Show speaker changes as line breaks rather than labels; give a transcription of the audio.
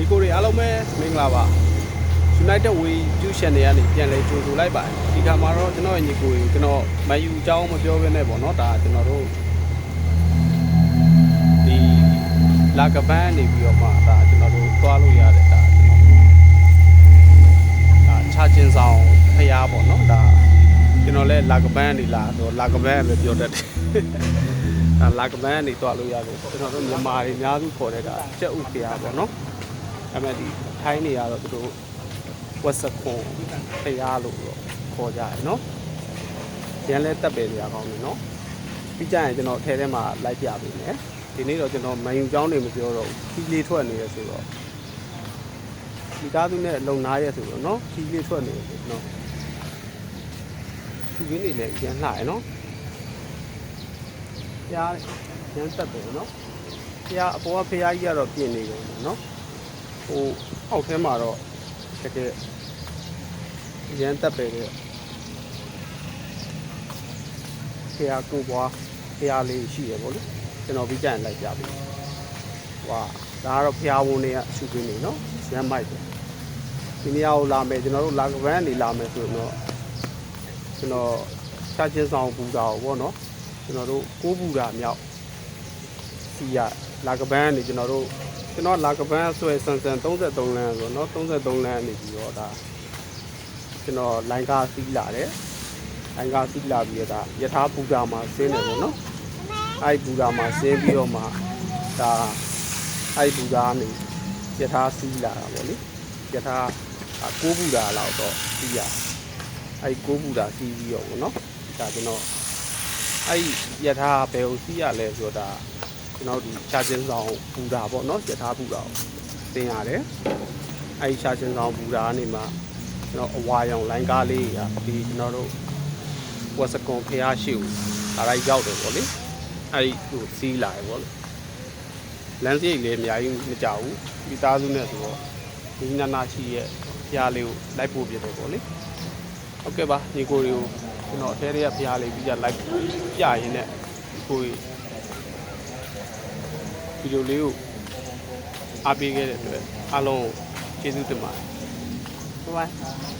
ကိုတွေအားလုံးပဲမင်္ဂလာပါ United Way YouTube Channel ကနေပြန်လဲကြိုဆိုလိုက်ပါတယ်ဒီခါမှာတော့ကျွန်တော်ရဲ့ညီကိုတွေကိုကျွန်တော်မယူအကြောင်းမပြောဘဲနဲ့ပေါ့နော်ဒါကျွန်တော်တို့ဒီလာကပန်းနေပြီးတော့မှဒါကျွန်တော်တို့သွားလို့ရတဲ့ဒါချာချင်းဆောင်ဖျားပေါ့နော်ဒါကျွန်တော်လဲလာကပန်းနေလာတော့လာကပန်းပဲပြောတတ်တယ်လာကပန်းနေသွားလို့ရတယ်ကျွန်တော်တို့မြန်မာတွေအများစုခေါ်တဲ့ဒါကြက်ဥဖျားပေါ့နော်အဲ့မဲ့ဒီထိုင်းနေရတော့သူတို့ဝက်စခွန်ဖျားလို့ခေါ်ကြတယ်နော်ရန်လဲတက်ပယ်နေရကောင်းတယ်နော်ပြီးကြရင်ကျွန်တော်အထဲထဲမှာလိုက်ပြပေးမယ်ဒီနေ့တော့ကျွန်တော်မန်ယူเจ้าနေမပြောတော့ခီးလေးထွက်နေရဆိုတော့ဒီကားသူနဲ့အလုံနားရဲဆိုတော့နော်ခီးလေးထွက်နေတယ်နော်သူရင်းနေလဲရန်လှရနော်ဖျားရန်တက်ပယ်နော်ဖျားအပေါ်ကဖျားကြီးကတော့ပြင်နေတယ်နော်ဟိုအောက်ထဲမှာတော့တကယ်ရန်တက်ပယ်တဲ့ဖျားကိုပွားဖျားလေးရှိရပေါ့လေကျွန်တော်ပြီးကြရင်လိုက်ပြပေးဟွာဒါကတော့ဖျားဝန်းတွေကရှုပေးနေနော်ရန်မိုက်တယ်ဒီနေရာကိုလာမယ်ကျွန်တော်တို့လာကပန်းနေလာမယ်ဆိုတော့ကျွန်တော်ချာချင်းဆောင်ပူတာပေါ့နော်ကျွန်တော်တို့ကိုးပူတာမြောက်စီရလာကပန်းနေကျွန်တော်လာကပန်းဆွဲဆန်33လမ်းဆိုတော့33လမ်းနေပြီးတော့ဒါကျွန်တော်လိုင်းကားစီးလာတယ်လိုင်းကားစီးလာပြီးတော့ဒါယထာပူတာမှာဆင်းတယ်ပေါ့နော်အဲ့ပူတာမှာဆင်းပြီးတော့မှဒါအဲ့ပူတာနေယထာစီးလာတာပေါ့လေယထာကိုးပူတာလောက်တော့စီးရအဲ့ကိုးပူတာစီးပြီးတော့ပေါ့နော်ဒါကျွန်တော်အဲ့ယထာဘယ်ကိုစီးရလဲဆိုတော့ဒါကျွန်တော်ဒီချာချင်းဆောင်ပူတာပေါ့နော်ယထာပူတာကိုသင်ရတယ်အဲ့ချာချင်းဆောင်ပူတာကနေမှကျွန်တော်အဝါရောင်လိုင်းကားလေးကဒီကျွန်တော်တို့ဝက်စကွန်ဖျားရှိကိုဒါလိုက်ရောက်တယ်ပေါ့လေအဲ့ဒီဟိုစီးလာတယ်ပေါ့လေလမ်းစိတ်လေးအများကြီးမကြောက်ဘူးမိသားစုနဲ့ဆိုတော့ဒီနာရှိရဲ့ဖျားလေးကိုလိုက်ပို့ပြတယ်ပေါ့လေဟုတ်ကဲ့ပါညီကိုတွေကိုကျွန်တော်အထဲတွေကဖျားလေးပြီးကြလိုက်ပြရင်းနဲ့ကိုဗီဒီယိုလေးကိုအားပေးခဲ့တဲ့အတွက်အားလုံးကျေးဇူးတင်ပါတယ်ဘိုင်